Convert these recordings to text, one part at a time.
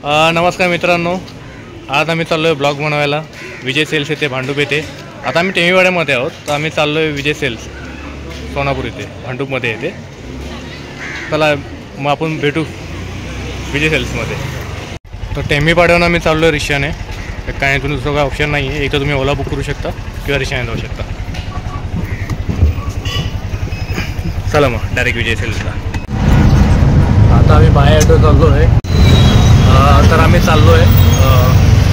नमस्कार मित्रांनो, आज आम्ही चाललो आहे ब्लॉग बनवायला विजय सेल्स येथे भांडूप येथे. आता आम्ही टेमीवाड्यामध्ये आहोत, तर आम्ही चाललो आहे विजय सेल्स सोनापूर येथे भांडूपमध्ये येते. चला मग आपण भेटू विजय सेल्समध्ये. तर टेमीपाड्यावरून आम्ही चाललो आहे रिक्षाने. काय तुम्ही दुसरं काय ऑप्शन नाही आहे, एक तर तुम्ही ओला बुक करू शकता किंवा रिक्षाने जाऊ शकता. चला मग डायरेक्ट विजय सेल्सला. आता आम्ही बाय ॲटो चाललो आहे. तर आम्ही चाललो आहे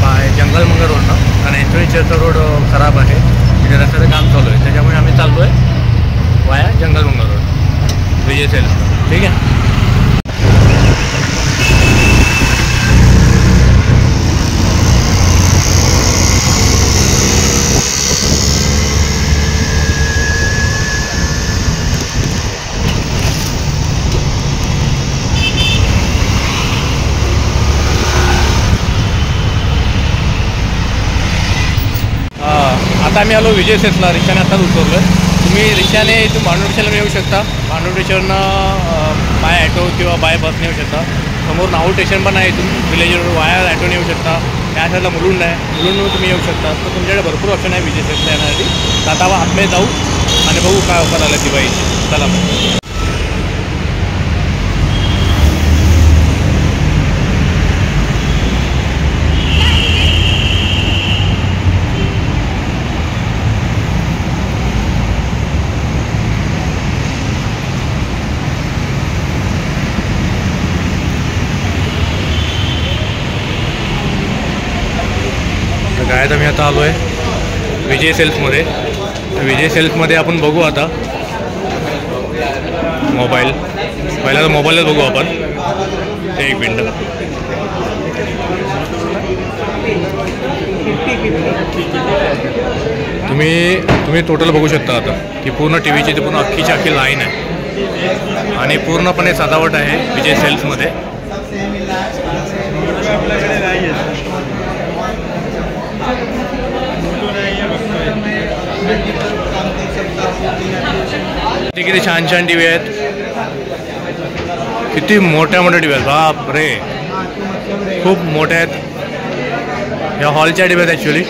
बाय जंगलमंगा रोडनं, कारण ॲक्च्युली रोड खराब आहे, तिथे रस्त्याचं काम चालू आहे, त्याच्यामुळे आम्ही चाललो आहे वाया जंगलमंगा रोड विजय सेल्स. ठीक आहे. आता आम्ही आलो विजय सेल्सला. रिक्षाने आत्ताच उतरलो आहे. तुम्ही रिक्षाने इथून भांडूप स्टेशनला येऊ शकता. भांडूप स्टेशननं बाय ॲटो किंवा बाय बसने येऊ शकता. समोर नाहूर स्टेशन पण आहे, इथून विलेज रोड वाया ॲटोने येऊ शकता. त्या साईडला मुलुंड आहे, मुलुंडवरून तुम्ही येऊ शकता. तर तुमच्याकडे भरपूर ऑप्शन आहे विजय सेल्सला येण्यासाठी. तर आता आतमध्ये जाऊ आणि बघू काय ऑफर आलं दिवाळीची. चला मग. काय तर मी आता आलो आहे विजय सेल्समध्ये. विजय सेल्समध्ये आपण बघू आता मोबाईल. पहिला तर मोबाईलच बघू आपण. एक मिनटं. तुम्ही टोटल बघू शकता आता की पूर्ण टी व्हीची पूर्ण अख्खीची अख्खी लाईन आहे आणि पूर्णपणे सजावट आहे विजय सेल्समध्ये. किती छान छान टी व्ही आहेत, किती मोठ्या मोठ्या टी व्ही आहेत. बाप रे, खूप मोठ्या आहेत. या हॉलच्या टी व्ही आहेत ॲक्च्युली.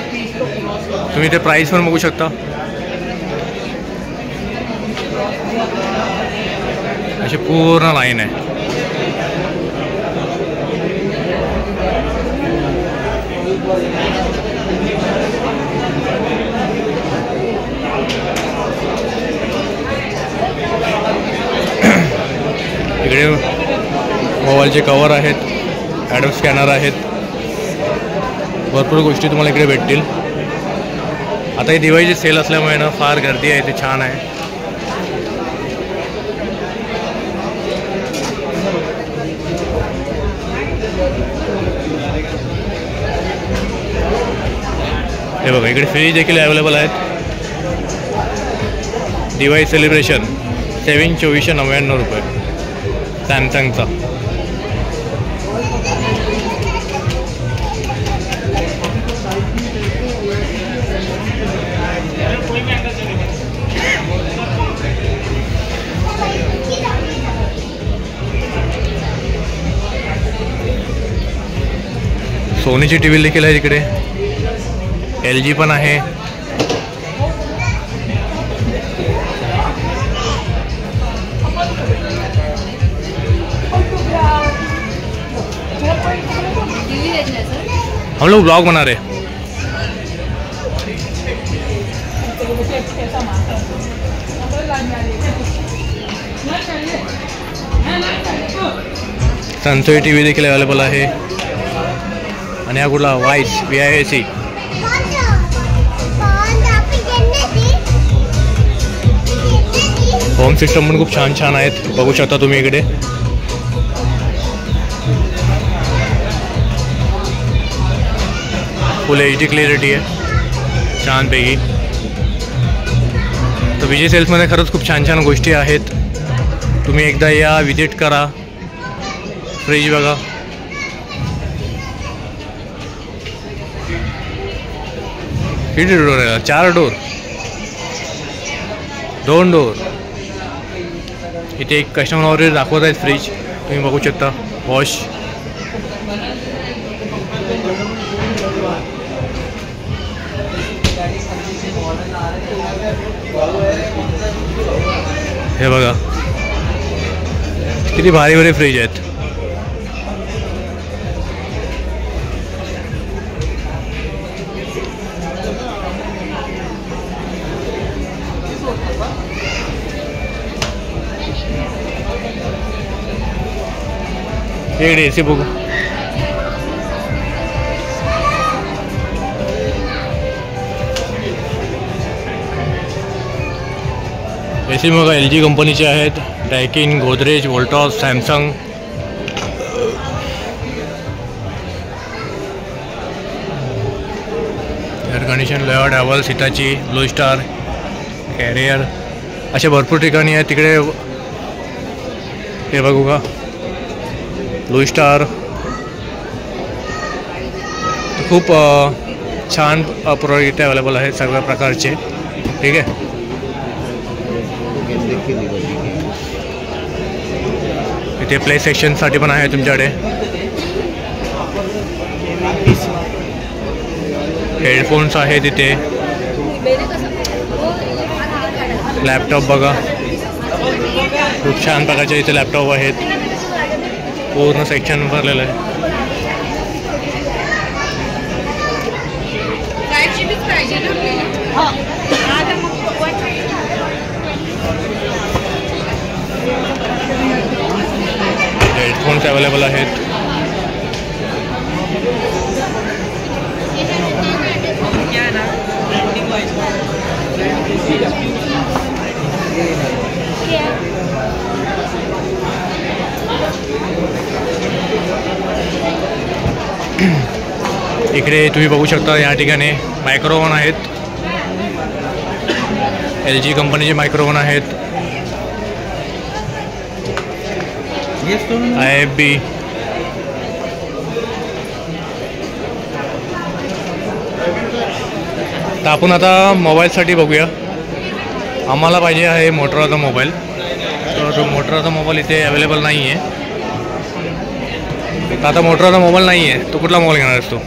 तुम्ही ते प्राईस पण बघू शकता. अशी पूर्ण लाईन आहे. इकडे मोबाईलचे कवर आहेत, ॲडोब स्कॅनर आहेत, भरपूर गोष्टी तुम्हाला इकडे भेटतील. आता ही दिवाळीची सेल असल्यामुळे ना फार गर्दी आहे, ते छान आहे. हे बघा, इकडे फ्रीज देखील अवेलेबल आहेत. दिवाळी सेलिब्रेशन 2499 रुपये सॅमसंगचा. सोनीची टी व्ही देखील आहे तिकडे. LG पण आहे. हम लोग ब्लॉग बना रहे. सनसोई टी व्ही देखील अवेलेबल आहे. आणि हा कुठला वाईस VIC. होम सिस्टम पण खूप छान छान आहेत, बघू शकता तुम्ही इकडे. फुल HD क्लिअरिटी आहे छानपैकी. तर विजय सेल्समध्ये खरंच खूप छान छान गोष्टी आहेत. तुम्ही एकदा या, विजिट करा. फ्रीज बघा, किती डोर आहे? 4 डोर, 2 डोर. इथे एक कस्टमरवर दाखवत आहेत फ्रीज, तुम्ही बघू शकता. वॉश हे बघा किती भारी भारी फ्रीज आहेत. इकडे AC बघू. AC बघा LG कंपनीचे आहेत. Daikin, Godrej, Voltas, Samsung. Air condition Lloyd, Havells, Hitachi, Blue Star, Carrier असे भरपूर ठिकाणी आहेत. तिकडे हे बघू का ब्लू स्टार. खूप छान प्रोडक्ट इथे अवेलेबल आहेत सगळ्या प्रकारचे. ठीक आहे. इथे प्ले सेक्शनसाठी पण आहे तुमच्याकडे. हेडफोन्स आहेत इथे. लॅपटॉप बघा खूप छान प्रकारचे इथे लॅपटॉप आहेत. पूर्ण सेक्शन भरलेलं आहे. हेडफोन्स अवेलेबल आहेत. इकडे तुम्ही बघू शकता या ठिकाणी मायक्रोवन आहेत. LG कंपनीचे मायक्रोवन आहेत. IFB. तर आपण आता मोबाईलसाठी बघूया. आम्हाला पाहिजे आहे मोटरोलाचा मोबाईल. तर मोटरोलाचा मोबाईल इथे अवेलेबल नाही आहे. तर आता मोटरोलाचा मोबाईल नाही आहे. तो कुठला मोबाईल घेणार आहेस तू?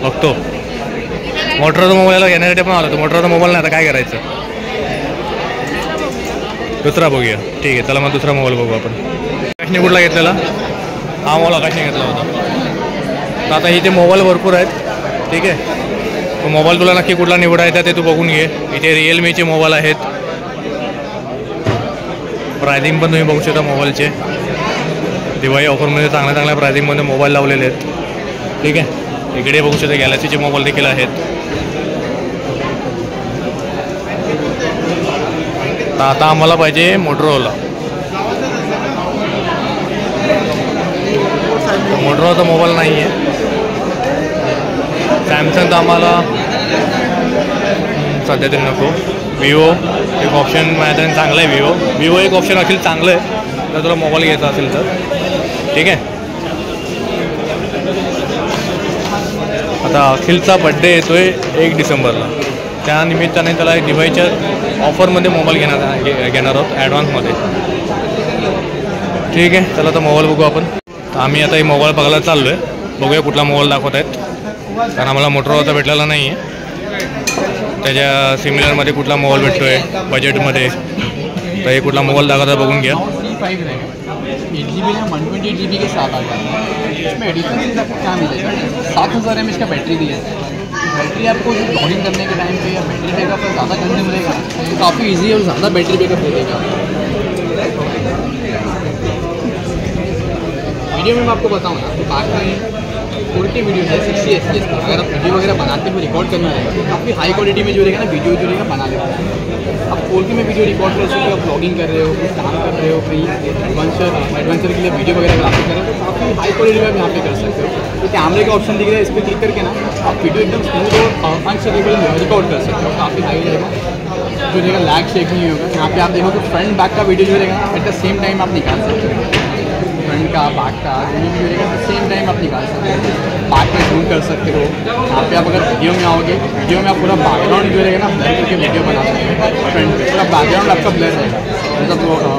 बघतो. मोटरोलाचा मोबाईलला घेण्यासाठी पण आला. तो मोटरोलाचा मोबाईल नाही. आता काय करायचं? दुसरा बघूया. ठीक आहे चला मग दुसरा मोबाईल बघू आपण. आकाशने कुठला घेतलेला? हा मोबाईल आकाशने घेतला होता. तर आता इथे मोबाईल भरपूर आहेत. ठीक आहे. तो मोबाईल तुला नक्की कुठला निवडायचा ते तू बघून घे. इथे रिअलमीचे मोबाईल आहेत. प्रायझिंग पण तुम्ही बघू शकता मोबाईलचे. दिवाळी ऑफरमध्ये चांगल्या चांगल्या प्रायझिंगमध्ये मोबाईल लावलेले आहेत. ठीक आहे. इकडे बघू शकता गॅलॅक्सीचे मोबाईल देखील आहेत. तर आता आम्हाला पाहिजे मोटरोला. मोटरोलाचा मोबाईल नाही आहे. सॅमसंगचा आम्हाला सध्या तरी नको. विवो एक ऑप्शन माझ्याकडे चांगलं आहे. विवो एक ऑप्शन असेल चांगलं आहे जर तुला मोबाईल घ्यायचा असेल तर. ठीक आहे. आता अखिलचा बड्डे येतो आहे 1 डिसेंबरला. त्यानिमित्ताने त्याला दिवाळीच्या ऑफरमध्ये मोबाईल घेणार आहोत ॲडव्हान्समध्ये. ठीक आहे. चला आता मोबाईल बघू आपण. तर आम्ही आता हे मोबाईल बघायला चाललो आहे. बघूया कुठला मोबाईल दाखवत आहेत. कारण आम्हाला मोटरोलाचा भेटलेला नाही आहे. त्याच्या सिमिलरमध्ये कुठला मोबाईल भेटतो आहे बजेटमध्ये. तर हे कुठला मोबाईल दाखवता बघून घ्या. 8 GB या 128 GB के साथ आता है. इसमें एडिशनल आपको क्या मिलेगा? 7000 mAh का बैटरी दिया है. बैटरी आपको ब्लॉगिंग करने के टाइम पे या बैटरी बैकअप पर ज़्यादा करने मिलेगा तो काफ़ी ईजी और ज़्यादा बैटरी बैकअप मिलेगा. वीडियो में मैं आपको बताऊँ ना तो काफ़ी 4K वीडियो है 60 FPS पर. अगर आप वीडियो वगैरह बनाते हुए रिकॉर्ड करना रहेगा तो काफ़ी हाई क्वालिटी में जो रहेगा ना वीडियो जो रहेगा बना लेते हैं. आप 4K में वीडियो रिकॉर्ड कर सकते हो. आप ब्लॉगिंग कर रहे हो, कुछ काम कर रहे हो, कहीं एडवेंचर के लिए वीडियो वगैरह ग्राफिक कर रहे हो तो काफ़ी हाई क्वालिटी में आप यहाँ पे कर सकते हो. तो कैमरे का ऑप्शन दिख रहा है. इस पर क्लिक करके ना आप वीडियो एकदम स्मूथ और अनस्टेबल रिकॉर्ड कर सकते हो. काफ़ी हाई रहेगा. जो रहेगा लैग शेक नहीं होगा. यहाँ पे आप देखो तो फ्रंट बैक का वीडियो जो रहेगा एट द सेम टाइम आप निकाल सकते हो. फ्रंट का बैक का दोनों वीडियो रहेगा तो सेम टाइम आप निकाल सकते हो. बैक में जूम कर सकते हो. यहाँ पे आप अगर वीडियो में आओगे वीडियो में आप पूरा बैकग्राउंड जो रहेगा ना ब्लर करके वीडियो बना सकते हो. फ्रंट पे पूरा बैकग्राउंड आपका ब्लर रहेगा. मतलब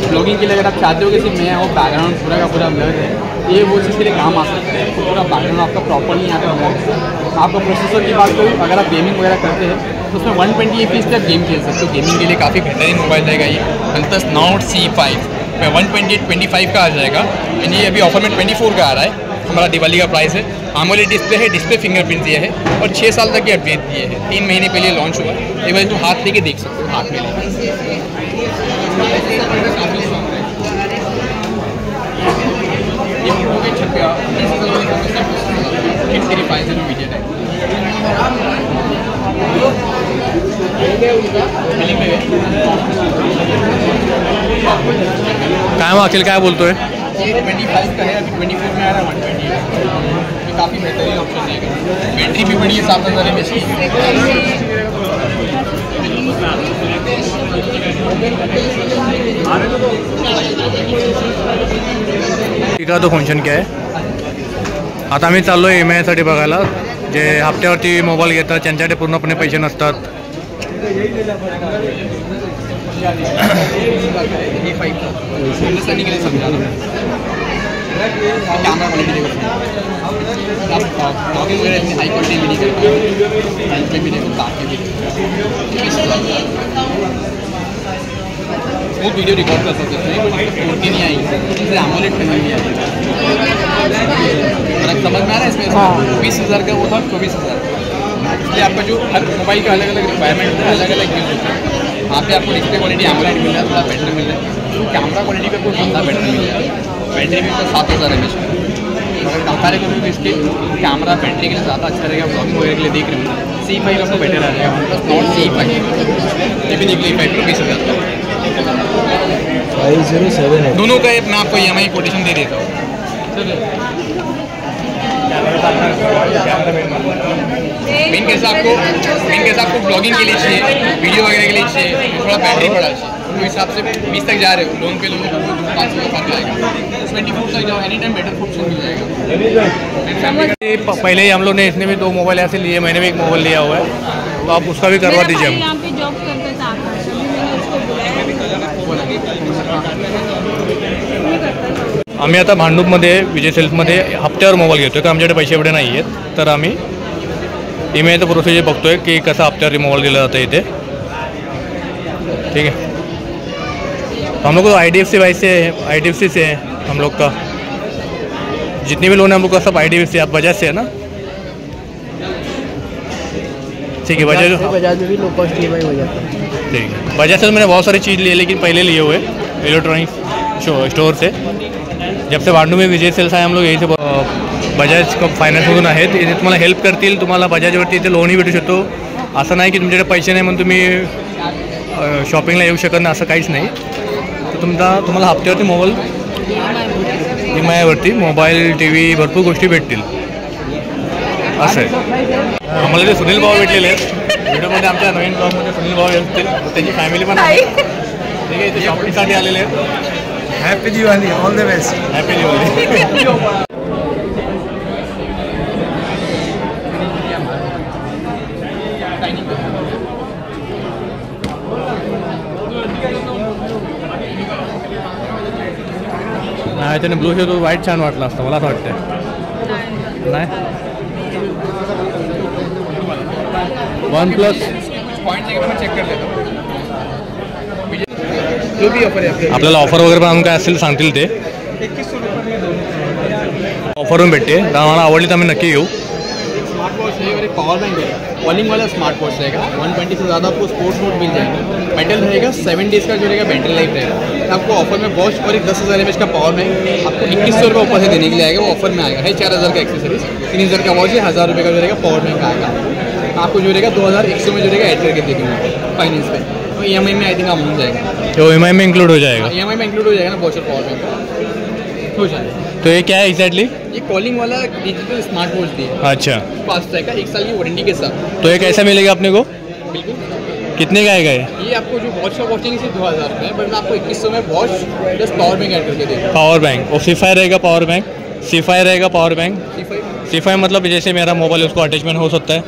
ब्लॉगिंग के लिए अगर आप चाहते हो कि सिर्फ मैं वो बैकग्राउंड पूरा का पूरा ब्लर है ये वो चीज़ के लिए काम आ सकता है। पूरा बैकग्राउंड आपका प्रॉपरली यहाँ पे होगा। आपका प्रोसेसर की बात करूँ, अगर आप गेमिंग वगैरह करते हैं तो उसमें 120 FPS पे आप गेम खेल सकते हो। गेमिंग के लिए काफ़ी बेहतरीन मोबाइल रहेगा ये। OnePlus Nord C5 में 128/25 का आ जाएगा, यानी ये अभी ऑफर में 24 का आ रहा है। हमारा दिवाली का प्राइस है। AMOLED डिस्प्ले है, डिस्प्ले फिंगरप्रिंट दिया है और 6 साल तक की अपडेट दिए है। 3 महीने पहले लॉन्च हुआ है। एक बार तो हाथ लेके देख सकते हो, हाथ में लेके। ये वीडियो के छपे 50 वीडियो है। काय मग अखिल काय बोलतोय? ये 25 का है, अभी 24 में आ रहा है 128। ये काफ़ी बेहतरीन ऑप्शन रहेगा। बैटरी भी बड़ी है 7000 mAh की। ठीक आहे, तो फंक्शन काय आहे. आता आम्ही चाललो आहे EMI साठी बघायला. जे हप्त्यावरती मोबाईल घेतात त्यांच्याकडे पूर्णपणे पैसे नसतात. हिंदुस्तानी के लिए समझा रहा हूँ। कैमरा क्वालिटी देखो, आप ब्लॉगिंग वगैरह इतनी हाई क्वालिटी भी नहीं कर पाएंगे। हेल्थ पे भी देखो, बैक पे भी वो वीडियो रिकॉर्ड कर सकते हैं। 4K नहीं आएगी, इससे AMOLED पैनल नहीं आएगी। समझ में आ रहा है इसमें 20,000 का वो था 24,000। इसलिए आपका जो हर मोबाइल का अलग अलग रिक्वायरमेंट है, अलग अलग यूज होता है। वहाँ पे आपको डिस्प्ले क्वालिटी AMOLED मिल रहा है, थोड़ा बेटर मिल रहा है। तो कैमरा क्वालिटी पे कोई बंदा बेटर मिल रहा है। बैटरी भी तो 7000 mAh है। अगर कंपेयर करूँ तो इसके कैमरा बैटरी के लिए ज़्यादा अच्छा रहेगा। ब्लॉगिंग वगैरह के लिए देख रहे हो C5 आपको बेटर आ जाएगा। OnePlus Nord C5 ये भी निकली 5 रुपये 20,000 का। 507 है। दोनों का मैं आपको EMI कोटेशन दे देता हूँ। मेन कैसा आपको ब्लॉगिंग के लिए चाहिए, वीडियो वगैरह के लिए चाहिए, थोड़ा बैटरी बड़ा चाहिए। उस हिसाब से 20 तक जा रहे हो, लोन पे लोगों को 500 का फर्क आएगा। 24 तक जाओ, एनी टाइम बेटर ऑप्शन मिल जाएगा। पहले ही हम लोग ने इसने भी 2 मोबाइल ऐसे लिए, मैंने भी 1 मोबाइल लिया हुआ है, तो आप उसका भी करवा दीजिए हम। यहाँ पे जॉब करता था, अभी मैंने उसको बुलाया। आम्ही आता भांडूपमध्ये विजय सेल्समध्ये हप्त्यावर मोबाईल घेतो आहे, कारण आमच्याकडे पैसे एवढे नाही आहेत. तर आम्ही EMIचं प्रोसिजर बघतो आहे की कसा हप्त्यावरती मोबाईल दिला जातं इथे. ठीक है, तो हम लोग को IDFC वाइज से IDFC से है हम लोग का. जितनी भी लोन है हम लोग का सब IDFC, आप बजाज से है ना? ठीक है, बजाज में भी लो कॉस्ट EMI हो जाता है. ठीक है, बजाज से तो मैंने बहुत सारी चीज़ ली है, लेकिन पहले लिए हुए इलेक्ट्रॉनिक्स स्टोर से. जब से भांडू में विजय सेल्स आहे हम लोग यही से बजाज फायनान्समधून आहेत. इथे तुम्हाला हेल्प करतील, तुम्हाला बजाजवरती इथे लोनही भेटू शकतो. असं नाही की तुमच्याकडे पैसे नाही म्हणून तुम्ही शॉपिंगला येऊ शकत नाही, असं काहीच नाही. तर तुम्हाला हप्त्यावरती मोबाईल EMIवरती मोबाईल, TV भरपूर गोष्टी भेटतील. असं आहे. आम्हाला ते सुनील भाऊ भेटलेले आहेत व्हिडिओमध्ये, आमच्या नवीन ब्लॉगमध्ये सुनील भाऊ असतील, त्यांची फॅमिली पण आहे. ठीक आहे, ते शॉपिंगसाठी आलेले आहेत. Happy Diwali, all the best. Happy Diwali. नाही, त्याने ब्लू शर्ट व्हाईट छान वाटलं असतं, मला असं वाटतं. नाही, OnePlus चेक कर लेता हूँ जो भी ऑफर है आपल्याला ऑफर वगैरे पण आणून काय असेल सांगतील ते. ऑफरवरून भेटते, तर आम्हाला आवडली तर आम्ही नक्की येऊ. स्मार्ट वॉच है और एक पावर बैंक है, कॉलिंग वाला स्मार्ट वॉच रहेगा. 120 से ज़्यादा आपको स्पोर्ट्स मोड मिल जाएगा. मेटल रहेगा, 7 डेज़ का जो रहेगा बैटरी लाइफ रहेगा. आपको ऑफर में वॉच और एक 10,000 mAh का पावर बैंक आपको 2100 रुपये ऊपर से देने के लिए आएगा. वो ऑफर में आएगा है 4000 का एक्सेसरीज, 3000 का वॉच है, 1000 रुपये का जो रहेगा पावर बैंक आएगा. आपको जो रहेगा 2100 में जो रहेगा एड करके देंगे फाइनेंस पे. तो EMI में आई थिंक आप हो जाएगा, तो EMI में इंक्लूड हो जाएगा. EMI में इंक्लूड हो जाएगा ना वॉच और पावर बैंक हो जाएगा. तो ये क्या है एग्जैक्टली? ये कॉलिंग वाला डिजिटल स्मार्ट वॉच दी है, अच्छा, फास्ट रहेगा, 1 साल की वारंटी के साथ. तो ये कैसा मिलेगा अपने को? बिल्कुल. कितने का आएगा ये? ये आपको जो वॉच का कॉस्टिंग सिर्फ 2000 रुपये है, बट मैं आपको 2100 में watch plus power bank add करके देता पावर बैंक और C5 रहेगा, पावर बैंक C5 रहेगा, पावर बैंक. हूँ. C5 मतलब जैसे मेरा मोबाइल है उसको अटैचमेंट हो सकता है.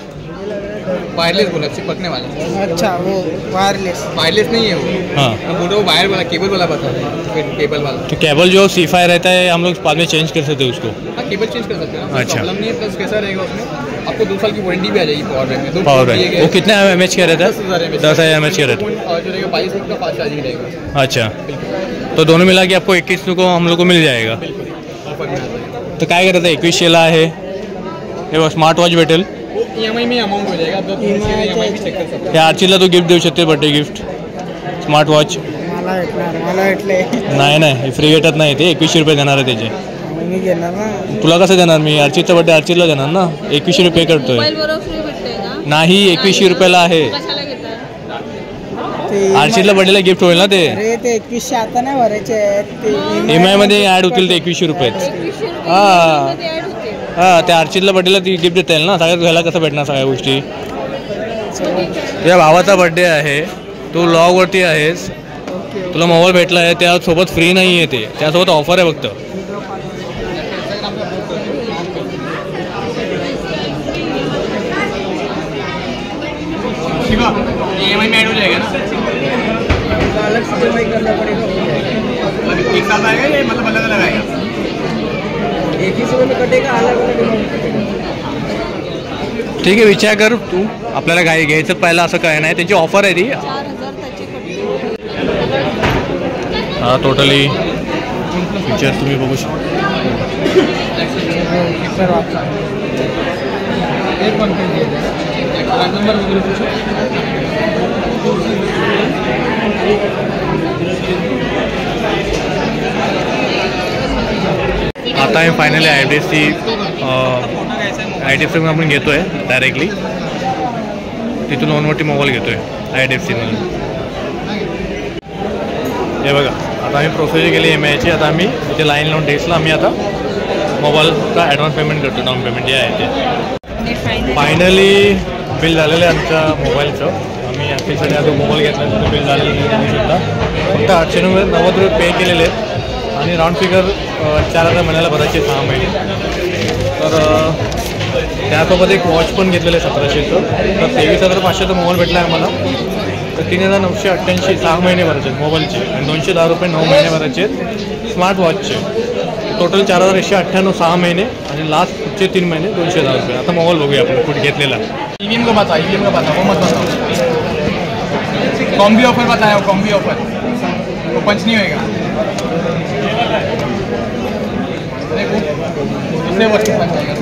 वायरलेस बोला, चिपकने वाला। अच्छा वो वायरलेस वायरलेस नहीं है वो, हाँ, मैं बोल रहा हूँ वायर वाला, केबल वाला बता रहा है, फिर केबल वाला। तो केबल जो C5 रहता है हम लोग बाद में चेंज कर सकते हैं उसको। हाँ, केबल चेंज कर सकते हैं, अच्छा। प्रॉब्लम नहीं है। प्लस कैसा रहेगा उसमें, आपको 2 साल की वारंटी भी आ जाएगी पावर बैंक में। 2 पावर बैंक वो कितने mAh का रहता है? 10,000 mAh का रहता है। और जो रहेगा 22 मिनट का फास्ट चार्जिंग रहेगा। अच्छा, तो दोनों मिला के आपको 21 को हम लोग को मिल जाएगा। ऑफर में आता है। तर काय करत आहे 2100ला आहे हे स्मार्ट वॉच भेटेल। वो EMI में अमाउंट हो जाएगा, आप EMI भी चेक कर सकते त्या आरचीला तू गिफ्ट देऊ शकते, बर्थडे गिफ्ट स्मार्ट वॉच। मला भेटले नाही नाही फ्री भेटत नाही, ते 2100 रुपये देणार आहे त्याचे। मी घेणार ना तुला कसं देणार मी? आरचीचा बर्थडे आरचीला देणार ना, 2100 रुपये पे करतोय। मोबाईल बरोबर फ्री भेटते का? नाही 2100 रुपयाला आहे, कशाला घेतात? ते आरचीला बर्थडेला गिफ्ट होईल ना ते। अरे ते 2100 आता नाही भरायचे आहेत ते EMI मध्ये ॲड होतील ते 2100 रुपये। 2100 रुपये हा. मध्ये ऍड होते. हां, त्या आरचीला बर्थडेला ती गिफ्ट देता येईल ना, सगळ्यात घ्यायला कसं भेटणार सगळ्या गोष्टी। तुझ्या भावाचा बर्थडे आहे, तू लॉगवरती आहेस, तुला मोबाईल भेटला आहे, त्यासोबत फ्री नाही आहे ते, त्यासोबत ऑफर आहे फक्त। EMI में ऐड हो जाएगा ना, अलग से EMI करना पड़ेगा। मतलब 1 साल आएगा या मतलब अलग अलग आएगा? एक ही समय में कटेगा, अलग अलग amount कटेगा। ठीक आहे, विचार कर तू, आपल्याला काय घ्यायचं पहिलं असं काय नाही, त्यांची ऑफर आहे ती। 4000 त्याचे कटले. हा टोटली फीचर तुम्ही बघू शकता। एक वन नंबर वगैरे पूछो। आता आम्ही फायनली IDFC IDFCमधून आपण घेतो आहे डायरेक्टली, तिथून ऑनवरती मोबाईल घेतो आहे IDFCमधून। हे बघा, आता आम्ही प्रोसिजर केली EMIची, आता आम्ही इथे लाईन लावून डेस्कला आम्ही आता मोबाईलचा ॲडव्हान्स पेमेंट करतो, डाऊन पेमेंट जे आहे ते। फायनली बिल झालेलं आहे आमच्या मोबाईलचं, आम्ही ॲक्च्युअली आता मोबाईल घेतला त्याचं बिल झालेलं आहे सुद्धा, फक्त 890 रुपये पे केलेले आहेत आणि राऊंड फिगर 4000 महिन्याला भरायचे 6 महिने। तर त्यासोबत एक वॉच पण घेतलेलं आहे 1700चं, तर 23,500चा मोबाईल भेटला आहे आम्हाला। तर 3,988 6 महिने भरायचे आहेत मोबाईलचे आणि 210 रुपये 9 महिने भरायचे आहेत स्मार्ट वॉचचे। टोटल 4,198 6 महिने आणि लास्टचे 3 महिने 210 रुपये। आता मोबाईल बघूया आपण कुठे घेतलेला। EVM का बता, EVM का बता, वो मत बताओ। कॉम्बी ऑफर बताया, कॉम्बी ऑफर वो पंच नहीं होएगा। देखो दूसरे वर्ष में पंच आएगा,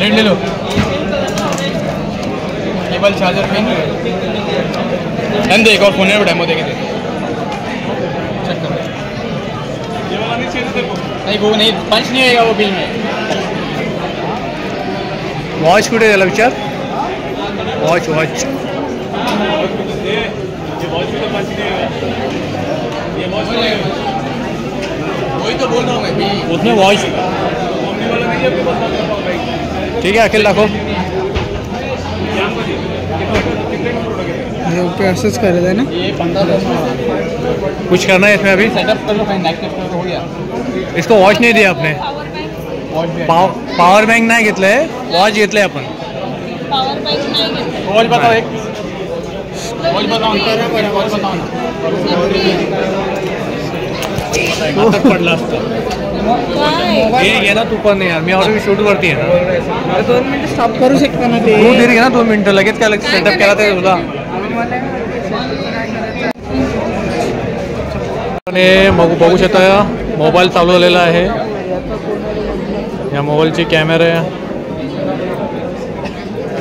रेट ले लो। केबल चार्जर पिन दे, एक और फोन है डेमो देके दे, चेक करो। नहीं वो नहीं, पंच नहीं होएगा वो बिल में। वॉच कुठे त्याला विचार, वॉच वॉच वही तो बोल रहा हूँ मैं भी। उसमें वॉच ठीक है, अखिल दाखव। ओके असंच करायचं आहे ना। ये 15 कुछ करना है इसमें अभी? सेटअप कर लो, फाइन नेक्स्ट स्टेप हो गया। इसको वॉच नहीं दिया आपने? वॉच भी पॉवर बैंक नाही घेतलंय, वॉच घेतलंय आपण। पॉवर बँक नाही घेतली. वॉच बताओ एक, वॉच बताओ ना, वॉच बताओ ना। हातात पडला असतं। काय? हे घे ना तू पण यार, मी ऑलरेडी शूट वरती आहे ना। 2 मिनिटं स्टॉप करू शकता ना ते। तू धीर घे ना 2 मिनिटं, लगेच काय सेटअप केला ते तुला। आणि बघू शकता मोबाईल चालू झालेला आहे, या मोबाईलची कॅमेरा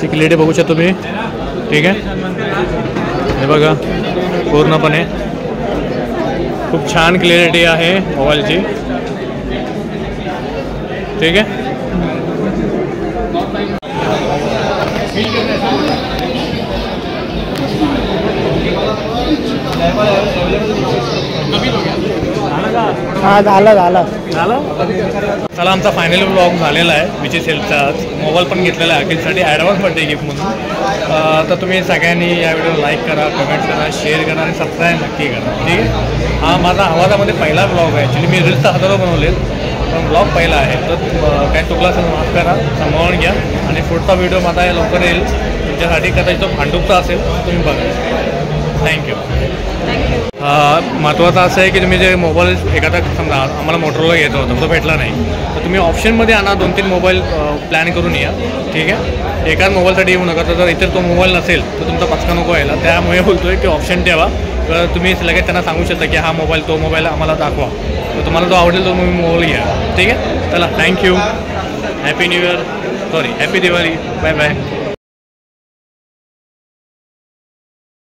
ची क्लिअरिटी बघू शकता तुम्ही, ठीक आहे। हे बघा पूर्णपणे खूप छान क्लिअरिटी आहे मोबाईलची, ठीक आहे। हा झालं चला आमचा फायनल ब्लॉग झालेला आहे विजय सेलचाच। मोबाईल पण घेतलेला आहे अखिलसाठी ॲडव्हान्स बर्थडे गिफ्ट म्हणून। तर तुम्ही सगळ्यांनी या व्हिडिओला लाईक करा, कमेंट करा, शेअर करा आणि सबस्क्राईब नक्की करा, ठीक आहे। हा माझा आवाजामध्ये पहिला ब्लॉग आहे, ॲक्च्युली मी रील्स हजारो बनवलेत, पण ब्लॉग पहिला आहे तर काय चुकला असेल माफ करा, सांभाळून घ्या आणि पुढचा व्हिडिओ माझा लवकर येईल तुमच्यासाठी. कदाचित तो भांडूपचा असेल तुम्ही बघा. थँक्यू. महत्त्वाचं असं आहे की तुम्ही जे मोबाईल एखादा समजा आम्हाला मोटरोला घ्यायचा होता तो भेटला नाही तर तुम्ही ऑप्शनमध्ये आणा 2-3 मोबाईल प्लॅन करून या. ठीक आहे, एकाच मोबाईलसाठी येऊ नका. तर जर इतर तो मोबाईल नसेल तर तुमचा पचका नको यायला. त्यामुळे बोलतो आहे की ऑप्शन ठेवा. तर तुम्ही लगेच त्यांना सांगू शकता की हा मोबाईल तो मोबाईल आम्हाला दाखवा. तर तुम्हाला जो आवडेल तो मोबाईल घ्या. ठीक आहे, चला thank you. Happy new year, sorry happy Diwali. Bye bye.